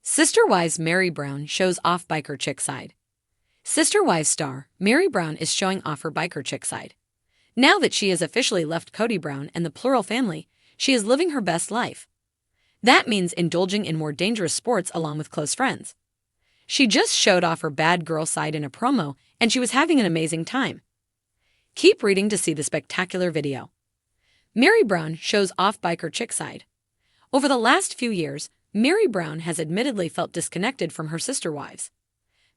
Sister Wives Meri Brown shows off biker chick side. Sister Wives star Meri Brown is showing off her biker chick side. Now that she has officially left Kody Brown and the plural family, she is living her best life. That means indulging in more dangerous sports along with close friends. She just showed off her bad girl side in a promo, and she was having an amazing time. Keep reading to see the spectacular video. Meri Brown shows off biker chick side. Over the last few years, Meri Brown has admittedly felt disconnected from her sister wives.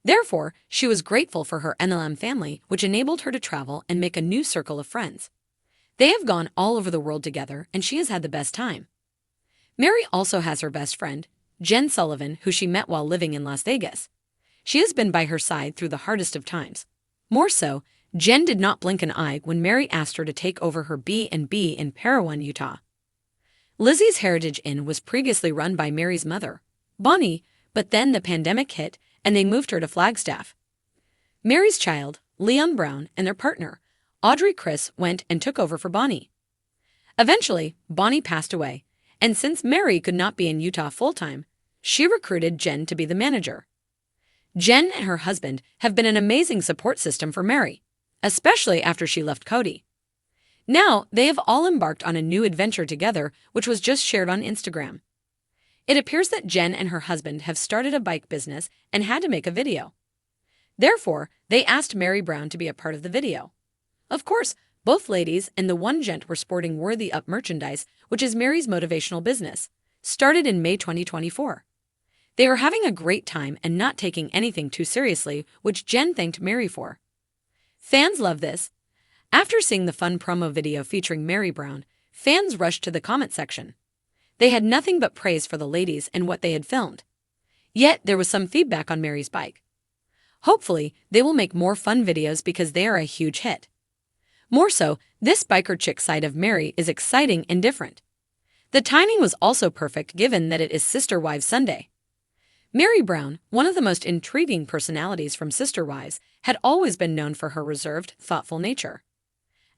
Therefore, she was grateful for her NLM family, which enabled her to travel and make a new circle of friends. They have gone all over the world together, and she has had the best time. Meri also has her best friend, Jen Sullivan, who she met while living in Las Vegas. She has been by her side through the hardest of times. More so, Jen did not blink an eye when Meri asked her to take over her B&B in Parowan, Utah. Lizzie's Heritage Inn was previously run by Meri's mother, Bonnie, but then the pandemic hit and they moved her to Flagstaff. Meri's child, Leon Brown, and their partner, Audrey Chris, went and took over for Bonnie. Eventually, Bonnie passed away, and since Meri could not be in Utah full-time, she recruited Jen to be the manager. Jen and her husband have been an amazing support system for Meri, especially after she left Kody. Now, they have all embarked on a new adventure together, which was just shared on Instagram. It appears that Jen and her husband have started a bike business and had to make a video. Therefore, they asked Meri Brown to be a part of the video. Of course, both ladies and the one gent were sporting Worthy Up merchandise, which is Meri's motivational business, started in May 2024. They were having a great time and not taking anything too seriously, which Jen thanked Meri for. Fans love this. After seeing the fun promo video featuring Meri Brown, fans rushed to the comment section. They had nothing but praise for the ladies and what they had filmed. Yet, there was some feedback on Meri's bike. Hopefully, they will make more fun videos because they are a huge hit. More so, this biker chick side of Meri is exciting and different. The timing was also perfect given that it is Sister Wives Sunday. Meri Brown, one of the most intriguing personalities from Sister Wives, had always been known for her reserved, thoughtful nature.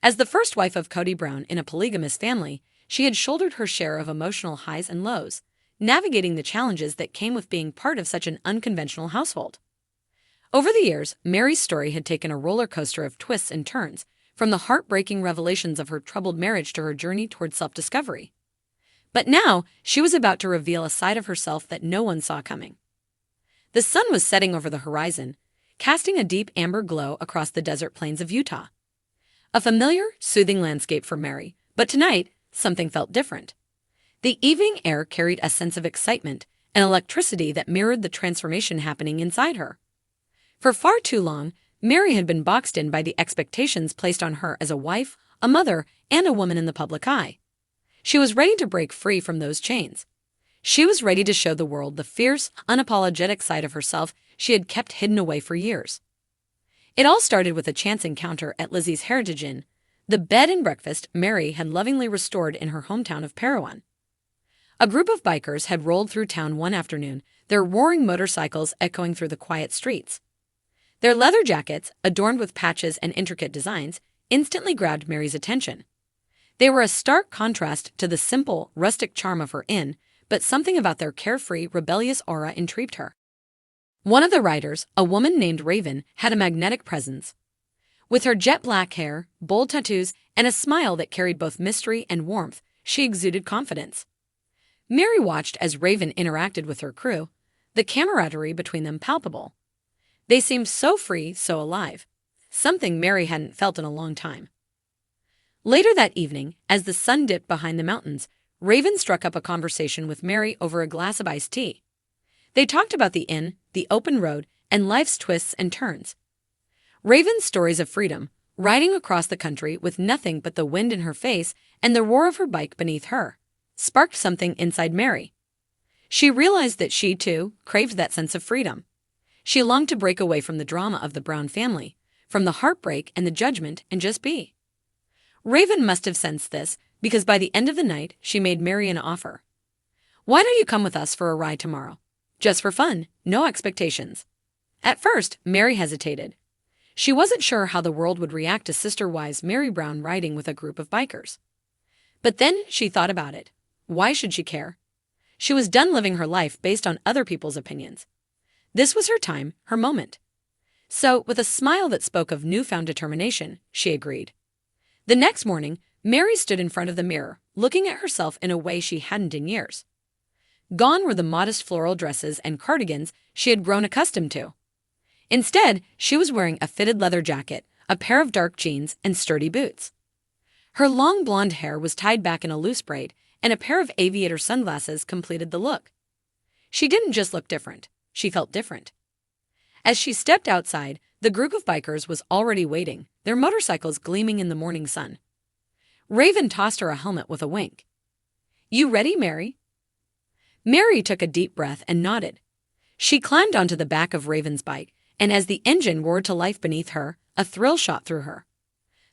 As the first wife of Kody Brown in a polygamous family, she had shouldered her share of emotional highs and lows, navigating the challenges that came with being part of such an unconventional household. Over the years, Meri's story had taken a roller coaster of twists and turns, from the heartbreaking revelations of her troubled marriage to her journey toward self-discovery. But now, she was about to reveal a side of herself that no one saw coming. The sun was setting over the horizon, casting a deep amber glow across the desert plains of Utah. A familiar, soothing landscape for Meri, but tonight, something felt different. The evening air carried a sense of excitement and electricity that mirrored the transformation happening inside her. For far too long, Meri had been boxed in by the expectations placed on her as a wife, a mother, and a woman in the public eye. She was ready to break free from those chains. She was ready to show the world the fierce, unapologetic side of herself she had kept hidden away for years. It all started with a chance encounter at Lizzie's Heritage Inn, the bed and breakfast Meri had lovingly restored in her hometown of Parowan. A group of bikers had rolled through town one afternoon, their roaring motorcycles echoing through the quiet streets. Their leather jackets, adorned with patches and intricate designs, instantly grabbed Meri's attention. They were a stark contrast to the simple, rustic charm of her inn, but something about their carefree, rebellious aura intrigued her. One of the riders, a woman named Raven, had a magnetic presence. With her jet black hair, bold tattoos, and a smile that carried both mystery and warmth, she exuded confidence. Meri watched as Raven interacted with her crew, the camaraderie between them palpable. They seemed so free, so alive, something Meri hadn't felt in a long time. Later that evening, as the sun dipped behind the mountains, Raven struck up a conversation with Meri over a glass of iced tea. They talked about the inn, the open road, and life's twists and turns. Raven's stories of freedom, riding across the country with nothing but the wind in her face and the roar of her bike beneath her, sparked something inside Meri. She realized that she, too, craved that sense of freedom. She longed to break away from the drama of the Brown family, from the heartbreak and the judgment, and just be. Raven must have sensed this, because by the end of the night, she made Meri an offer. "Why don't you come with us for a ride tomorrow? Just for fun, no expectations." At first, Meri hesitated. She wasn't sure how the world would react to Sister Wives Meri Brown riding with a group of bikers. But then she thought about it. Why should she care? She was done living her life based on other people's opinions. This was her time, her moment. So, with a smile that spoke of newfound determination, she agreed. The next morning, Meri stood in front of the mirror, looking at herself in a way she hadn't in years. Gone were the modest floral dresses and cardigans she had grown accustomed to. Instead, she was wearing a fitted leather jacket, a pair of dark jeans, and sturdy boots. Her long blonde hair was tied back in a loose braid, and a pair of aviator sunglasses completed the look. She didn't just look different, she felt different. As she stepped outside, the group of bikers was already waiting, their motorcycles gleaming in the morning sun. Raven tossed her a helmet with a wink. "You ready, Meri?" Meri took a deep breath and nodded. She climbed onto the back of Raven's bike, and as the engine roared to life beneath her, a thrill shot through her.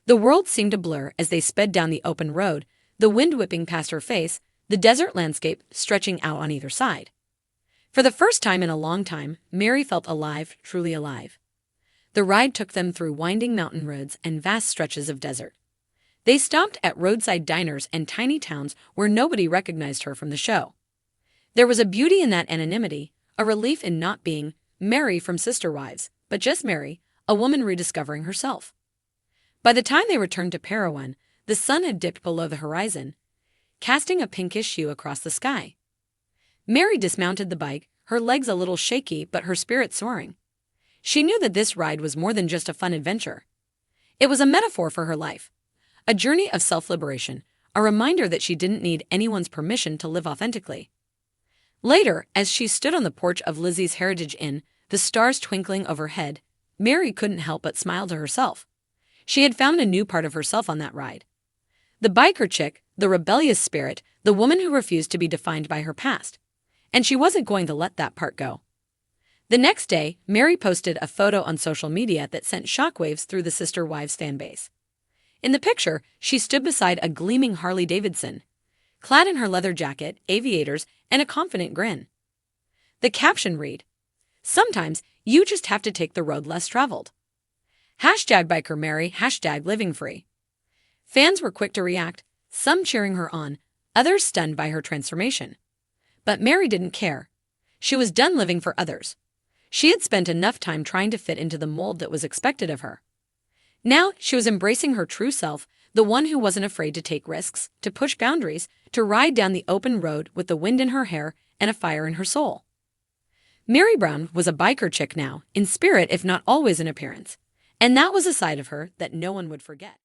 The world seemed to blur as they sped down the open road, the wind whipping past her face, the desert landscape stretching out on either side. For the first time in a long time, Meri felt alive, truly alive. The ride took them through winding mountain roads and vast stretches of desert. They stopped at roadside diners and tiny towns where nobody recognized her from the show. There was a beauty in that anonymity, a relief in not being Meri from Sister Wives, but just Meri, a woman rediscovering herself. By the time they returned to Parowan, the sun had dipped below the horizon, casting a pinkish hue across the sky. Meri dismounted the bike, her legs a little shaky but her spirit soaring. She knew that this ride was more than just a fun adventure. It was a metaphor for her life, a journey of self-liberation, a reminder that she didn't need anyone's permission to live authentically. Later, as she stood on the porch of Lizzie's Heritage Inn, the stars twinkling overhead, Meri couldn't help but smile to herself. She had found a new part of herself on that ride. The biker chick, the rebellious spirit, the woman who refused to be defined by her past. And she wasn't going to let that part go. The next day, Meri posted a photo on social media that sent shockwaves through the Sister Wives fanbase. In the picture, she stood beside a gleaming Harley-Davidson, clad in her leather jacket, aviators, and a confident grin. The caption read, "Sometimes you just have to take the road less traveled. #BikerMeri, #LivingFree." Fans were quick to react, some cheering her on, others stunned by her transformation. But Meri didn't care. She was done living for others. She had spent enough time trying to fit into the mold that was expected of her. Now she was embracing her true self, the one who wasn't afraid to take risks, to push boundaries, to ride down the open road with the wind in her hair and a fire in her soul. Meri Brown was a biker chick now, in spirit if not always in appearance. And that was a side of her that no one would forget.